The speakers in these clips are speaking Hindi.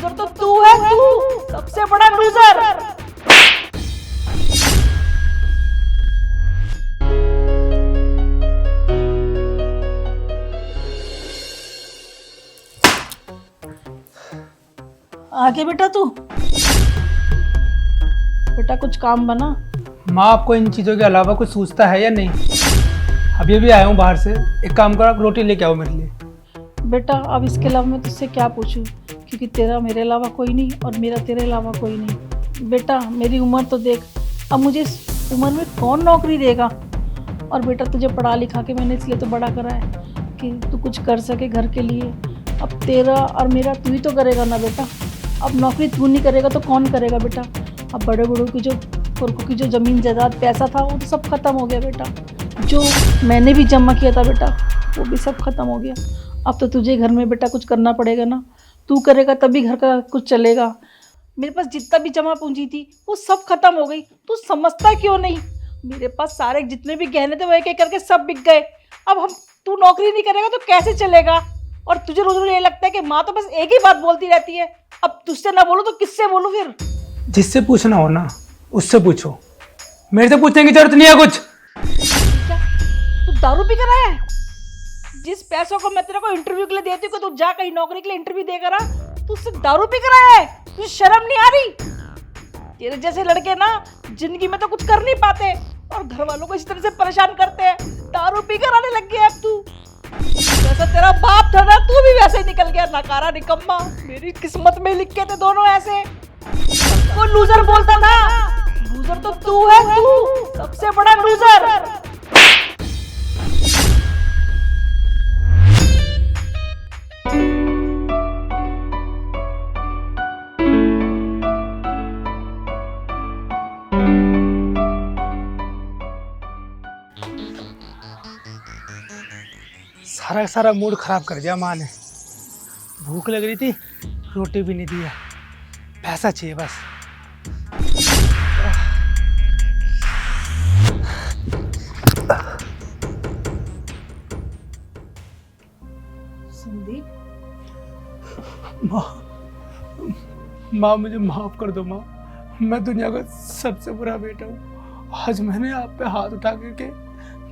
लूजर तो तू है, तू सबसे बड़ा लूजर। आगे बेटा तू, बेटा कुछ काम बना। माँ आपको इन चीज़ों के अलावा कुछ सोचता है या नहीं? अभी अभी आया हूँ बाहर से, एक काम करो आप रोटी लेके आओ मेरे लिए। बेटा अब इसके अलावा मैं तुझसे क्या पूछूं, क्योंकि तेरा मेरे अलावा कोई नहीं और मेरा तेरे अलावा कोई नहीं। बेटा मेरी उम्र तो देख, अब मुझे इस उम्र में कौन नौकरी देगा। और बेटा तुझे पढ़ा लिखा के मैंने इसलिए तो बड़ा करा है कि तू कुछ कर सके घर के लिए। अब तेरा और मेरा तू ही तो करेगा ना बेटा। अब नौकरी तू नहीं करेगा तो कौन करेगा बेटा। अब बड़े बड़ों की जो पुरखों की जो ज़मीन जायदाद पैसा था वो तो सब खत्म हो गया बेटा। जो मैंने भी जमा किया था बेटा वो भी सब खत्म हो गया। अब तो तुझे घर में बेटा कुछ करना पड़ेगा ना, तू करेगा तभी घर का कुछ चलेगा। मेरे पास जितना भी जमा पूंजी थी वो सब खत्म हो गई, तू समझता क्यों नहीं। मेरे पास सारे जितने भी गहने थे वो एक एक करके सब बिक गए। अब हम तू नौकरी नहीं करेगा तो कैसे चलेगा। और तुझे रोज रोज ये लगता है कि माँ तो बस एक ही बात बोलती रहती है। अब तुझसे ना बोलूँ तो किससे बोलूँ फिर। जिससे पूछना हो ना उससे पूछो, मेरे से पूछने की जरूरत नहीं है कुछ। क्या तू दारू पी कर आया है? जिस पैसों को मैं तेरे को इंटरव्यू के लिए देती हूँ, तू जा कहीं नौकरी के लिए इंटरव्यू देकर आ, तू उससे दारू पी कर आया है? तुझे शर्म नहीं आ रही? तेरे जैसे लड़के ना जिंदगी में तो कुछ कर नहीं पाते और घर वालों को इस तरह से परेशान करते हैं। दारू पी कर आने लग गया अब तू। जैसा तेरा बाप था ना, तू भी वैसे ही निकल गया, नकारा निकम्मा। मेरी किस्मत में लिखे थे दोनों ऐसे। वो लूजर बोलता था, लूजर तो तू है, तू सबसे बड़ा लूजर। सारा सारा मूड खराब कर दिया माँ ने। भूख लग रही थी, रोटी भी नहीं दिया, पैसा चाहिए बस। संदीप, माँ मुझे माफ कर दो माँ, मैं दुनिया का सबसे बुरा बेटा हूँ। आज मैंने आप पे हाथ उठा करके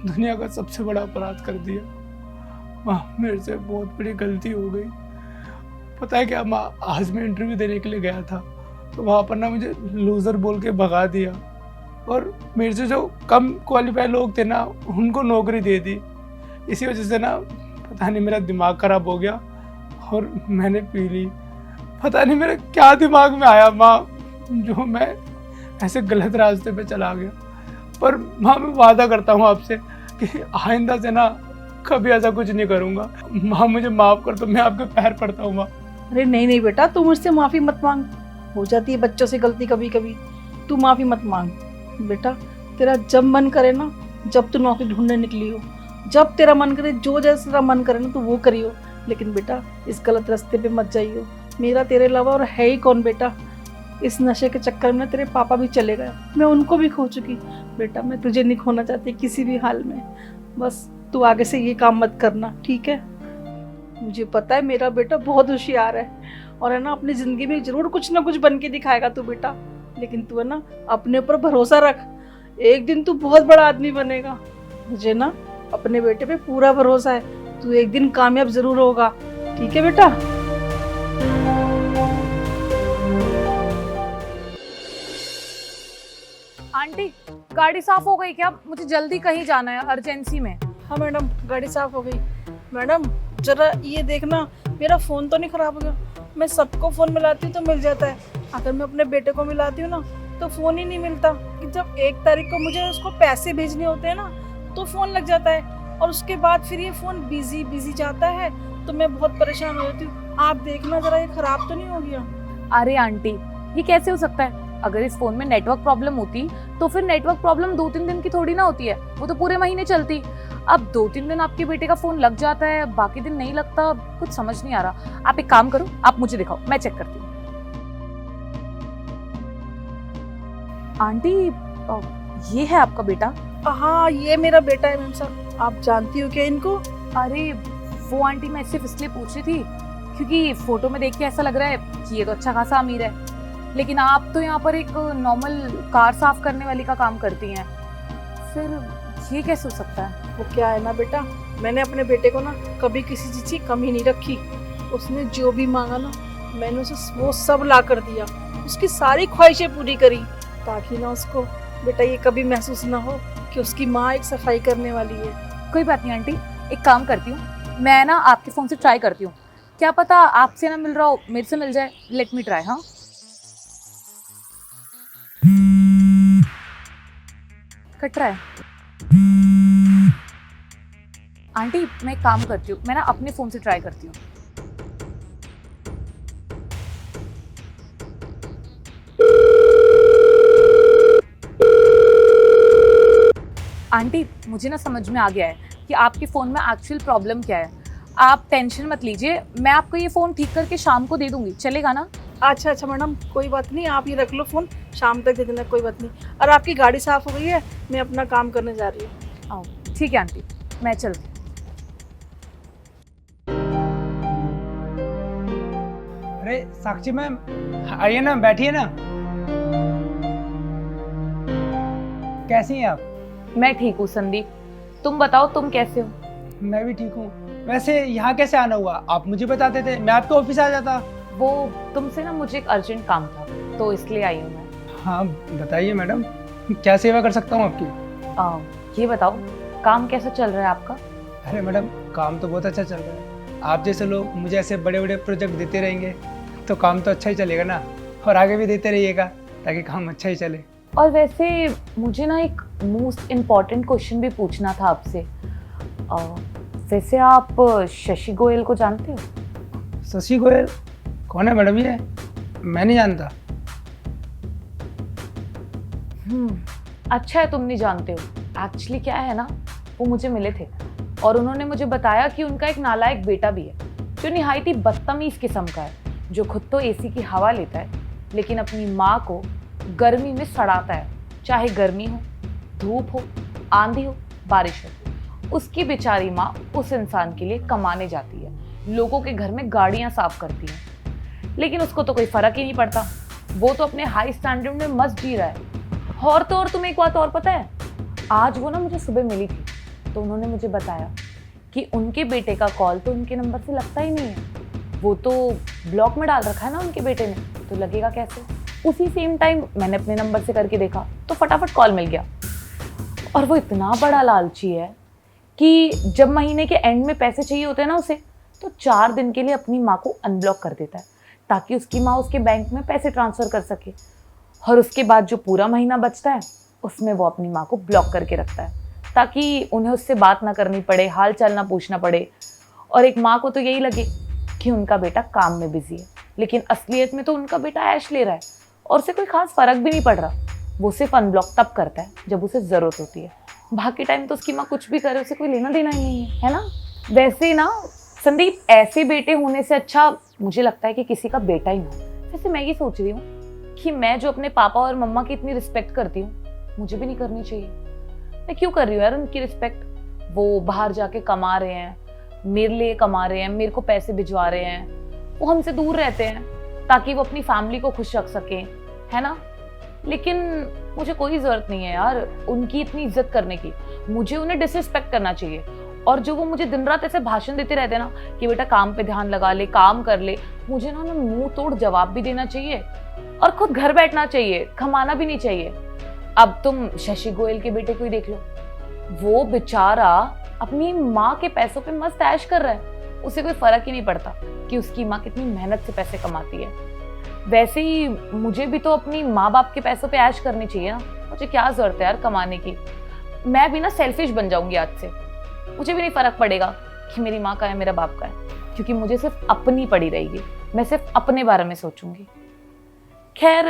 दुनिया का सबसे बड़ा अपराध कर दिया। माँ मेरे से बहुत बड़ी गलती हो गई। पता है क्या माँ, आज मैं इंटरव्यू देने के लिए गया था तो वहाँ पर ना मुझे लूजर बोल के भगा दिया और मेरे से जो कम क्वालिफाइड लोग थे ना उनको नौकरी दे दी। इसी वजह से ना पता नहीं मेरा दिमाग खराब हो गया और मैंने पी ली। पता नहीं मेरे क्या दिमाग में आया माँ, जो मैं ऐसे गलत रास्ते पे चला गया। पर माँ मैं वादा करता हूँ आपसे कि आइंदा से ना कभी ऐसा कुछ नहीं करूँगा। माँ मुझे माफ़ कर दो, मैं आपके पैर पड़ता हूँ माँ। अरे नहीं नहीं बेटा, तू मुझसे माफी मत मांग। हो जाती है बच्चों से गलती कभी कभी, तू माफी मत मांग। बेटा तेरा जब मन करे ना, जब तू नौकरी ढूंढने निकली हो, जब तेरा मन करे, जो जैसा तेरा मन करे ना तू वो करियो। लेकिन बेटा इस गलत रास्ते पे मत जाइयो। मेरा तेरे अलावा और है ही कौन बेटा। इस नशे के चक्कर में तेरे पापा भी चले गए, मैं उनको भी खो चुकी। बेटा मैं तुझे नहीं खोना चाहती किसी भी हाल में। बस तू आगे से ये काम मत करना, ठीक है। मुझे पता है मेरा बेटा बहुत होशियार है और है ना अपनी जिंदगी में जरूर कुछ ना कुछ बन के दिखाएगा तू बेटा। लेकिन तू है ना अपने ऊपर भरोसा रख, एक दिन तू बहुत बड़ा आदमी बनेगा। मुझे ना अपने बेटे पे पूरा भरोसा है, तू एक दिन कामयाब जरूर होगा, ठीक है बेटा। आंटी गाड़ी साफ हो गई क्या? मुझे जल्दी कहीं जाना है, अर्जेंसी में। हाँ मैडम गाड़ी साफ हो गई। मैडम जरा ये देखना मेरा फ़ोन तो नहीं ख़राब हो गया। मैं सबको फ़ोन मिलाती हूँ तो मिल जाता है, अगर मैं अपने बेटे को मिलाती हूँ ना तो फ़ोन ही नहीं मिलता। कि जब 1 तारीख को मुझे उसको पैसे भेजने होते हैं ना तो फ़ोन लग जाता है और उसके बाद फिर ये फ़ोन बिजी बिजी जाता है तो मैं बहुत परेशान हो जाती हूँ। आप देखना ज़रा ये ख़राब तो नहीं हो गया। अरे आंटी ये कैसे हो सकता है? अगर इस फोन में नेटवर्क प्रॉब्लम होती तो फिर नेटवर्क प्रॉब्लम 2-3 दिन की थोड़ी ना होती है, वो तो पूरे महीने चलती। अब 2-3 दिन आपके बेटे का फोन लग जाता है, बाकी दिन नहीं लगता, कुछ समझ नहीं आ रहा। आप एक काम करो, आप मुझे दिखाओ, मैं चेक करती हूँ। आंटी ये है आपका बेटा? हाँ ये मेरा बेटा है मैम साहब। आप जानती हो क्या इनको? अरे वो आंटी मैं सिर्फ इसलिए पूछ रही थी क्योंकि फोटो में देख के ऐसा लग रहा है कि ये तो अच्छा खासा अमीर है, लेकिन आप तो यहाँ पर एक नॉर्मल कार साफ करने वाली का काम करती हैं, फिर ये कैसे हो सकता है? वो क्या है ना बेटा, मैंने अपने बेटे को ना कभी किसी चीज़ की कमी नहीं रखी। उसने जो भी मांगा ना मैंने उसे वो सब ला कर दिया, उसकी सारी ख्वाहिशें पूरी करी, ताकि ना उसको बेटा ये कभी महसूस ना हो कि उसकी माँ एक सफाई करने वाली है। कोई बात नहीं आंटी, एक काम करती हूँ, मैं ना आपके फ़ोन से ट्राई करती हूँ, क्या पता आपसे ना मिल रहा हो मेरे से मिल जाए। Let me try. हाँ कट रहा है। आंटी मैं एक काम करती हूँ, मैं ना अपने फ़ोन से ट्राई करती हूँ। आंटी मुझे ना समझ में आ गया है कि आपके फ़ोन में एक्चुअल प्रॉब्लम क्या है। आप टेंशन मत लीजिए, मैं आपको ये फ़ोन ठीक करके शाम को दे दूंगी, चलेगा ना? अच्छा अच्छा मैडम, कोई बात नहीं, आप ये रख लो फ़ोन, शाम तक दे देना, कोई बात नहीं। और आपकी गाड़ी साफ़ हो गई है, मैं अपना काम करने जा रही हूँ। आओ ठीक है आंटी, मैं चलती हूँ। अरे साक्षी मैम, आइए ना, बैठिए ना। कैसी हैं आप? मैं ठीक हूँ संदीप, तुम बताओ तुम कैसे हो? मैं भी ठीक हूँ। वैसे यहाँ कैसे आना हुआ? आप मुझे बताते थे, मैं आपके ऑफिस आ जाता। वो तुमसे ना मुझे एक अर्जेंट काम था, तो इसलिए आई हूँ मैं। हाँ बताइए मैडम, क्या सेवा कर सकता हूँ आपकी? ये बताओ काम कैसा चल रहा है आपका? अरे मैडम, काम तो बहुत अच्छा चल रहा है। आप जैसे लोग मुझे ऐसे बड़े बड़े प्रोजेक्ट देते रहेंगे तो काम तो अच्छा ही चलेगा ना, और आगे भी देते रहिएगा ताकि काम अच्छा ही चले। और वैसे मुझे ना एक मोस्ट इम्पॉर्टेंट क्वेश्चन भी पूछना था आपसे। वैसे आप शशि गोयल को जानते हो? शशि गोयल कौन है मैडम? ये मैं नहीं जानता। अच्छा है तुम नहीं जानते हो। एक्चुअली क्या है ना, वो मुझे मिले थे और उन्होंने मुझे बताया कि उनका एक नालायक बेटा भी है जो निहायती बदतमीज किस्म का है, जो खुद तो एसी की हवा लेता है लेकिन अपनी माँ को गर्मी में सड़ाता है। चाहे गर्मी हो, धूप हो, आंधी हो, बारिश हो, उसकी बेचारी माँ उस इंसान के लिए कमाने जाती है, लोगों के घर में गाड़ियाँ साफ करती है, लेकिन उसको तो कोई फर्क ही नहीं पड़ता। वो तो अपने हाई स्टैंडर्ड में मस्त जी रहा है। और तो और तुम्हें एक बात और पता है, आज वो ना मुझे सुबह मिली थी तो उन्होंने मुझे बताया कि उनके बेटे का कॉल तो उनके नंबर से लगता ही नहीं है। वो तो ब्लॉक में डाल रखा है ना उनके बेटे ने, तो लगेगा कैसे? उसी सेम टाइम मैंने अपने नंबर से करके देखा तो फटाफट कॉल मिल गया। और वो इतना बड़ा लालची है कि जब महीने के एंड में पैसे चाहिए होते हैं ना उसे, तो 4 दिन के लिए अपनी माँ को अनब्लॉक कर देता है ताकि उसकी माँ उसके बैंक में पैसे ट्रांसफ़र कर सके। और उसके बाद जो पूरा महीना बचता है उसमें वो अपनी माँ को ब्लॉक करके रखता है ताकि उन्हें उससे बात ना करनी पड़े, हाल चाल ना पूछना पड़े। और एक माँ को तो यही लगे कि उनका बेटा काम में बिजी है, लेकिन असलियत में तो उनका बेटा ऐश ले रहा है और उसे कोई खास फर्क भी नहीं पड़ रहा। वो सिर्फ अनब्लॉक तब करता है जब उसे ज़रूरत होती है, बाकी टाइम तो उसकी माँ कुछ भी करे उसे कोई लेना देना ही नहीं है ना? वैसे ना संदीप, ऐसे बेटे होने से अच्छा मुझे लगता है कि किसी का बेटा ही ना हो। वैसे मैं ये सोच रही हूँ कि मैं जो अपने पापा और मम्मा की इतनी रिस्पेक्ट करती हूँ, मुझे भी नहीं करनी चाहिए। मैं क्यों कर रही हूँ यार उनकी रिस्पेक्ट? वो बाहर जाके कमा रहे हैं, मेरे लिए कमा रहे हैं, मेरे को पैसे भिजवा रहे हैं, वो हमसे दूर रहते हैं ताकि वो अपनी फैमिली को खुश रख सकें, है ना? लेकिन मुझे कोई ज़रूरत नहीं है यार उनकी इतनी इज्जत करने की। मुझे उन्हें डिसरिस्पेक्ट करना चाहिए। और जो वो मुझे दिन रात ऐसे भाषण देते रहते हैं ना कि बेटा काम पे ध्यान लगा ले, काम कर ले, मुझे ना उन्हें मुंह तोड़ जवाब भी देना चाहिए और खुद घर बैठना चाहिए, कमाना भी नहीं चाहिए। अब तुम शशि गोयल के बेटे को ही देख लो, वो बेचारा अपनी माँ के पैसों पे मस्त ऐश कर रहा है, उसे कोई फर्क ही नहीं पड़ता कि उसकी माँ कितनी मेहनत से पैसे कमाती है। वैसे ही मुझे भी तो अपनी माँ बाप के पैसों पे ऐश करनी चाहिए ना, मुझे क्या जरूरत है यार कमाने की? मैं भी ना सेल्फिश बन जाऊंगी आज से, मुझे भी नहीं फर्क पड़ेगा कि मेरी माँ का है मेरा बाप का है, क्योंकि मुझे सिर्फ अपनी पड़ी रहेगी, मैं सिर्फ अपने बारे में सोचूंगी। खैर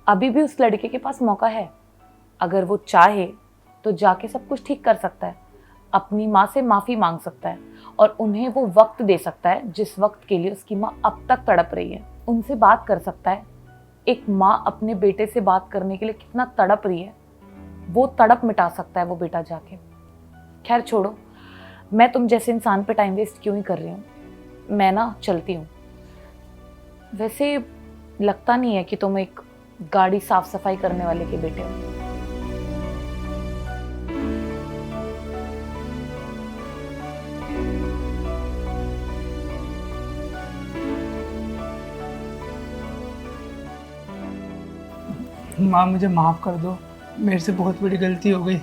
अभी भी उस लड़के के पास मौका है, अगर वो चाहे तो जाके सब कुछ ठीक कर सकता है, अपनी माँ से माफ़ी मांग सकता है और उन्हें वो वक्त दे सकता है जिस वक्त के लिए उसकी माँ अब तक तड़प रही है, उनसे बात कर सकता है। एक माँ अपने बेटे से बात करने के लिए कितना तड़प रही है, वो तड़प मिटा सकता है वो बेटा जाके। खैर छोड़ो, मैं तुम जैसे इंसान पे टाइम वेस्ट क्यों ही कर रही हूँ। मैं ना चलती हूँ। वैसे लगता नहीं है कि तुम एक गाड़ी साफ सफाई करने वाले के बेटे हो। माँ मुझे माफ़ कर दो, मेरे से बहुत बड़ी गलती हो गई।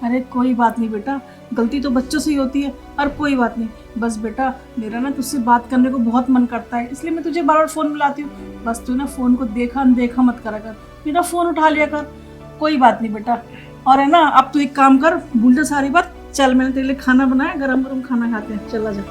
अरे कोई बात नहीं बेटा, गलती तो बच्चों से ही होती है। और कोई बात नहीं, बस बेटा मेरा ना तुझसे बात करने को बहुत मन करता है, इसलिए मैं तुझे बार बार फ़ोन मिलाती हूँ। बस तू ना फ़ोन को देखा अनदेखा मत करा कर, मेरा फ़ोन उठा लिया कर। कोई बात नहीं बेटा। और है ना, अब तू एक काम कर, भूल जा सारी बात। चल मैंने तेरे लिए खाना बनाया, गरम गरम खाना खाते हैं, चला जा।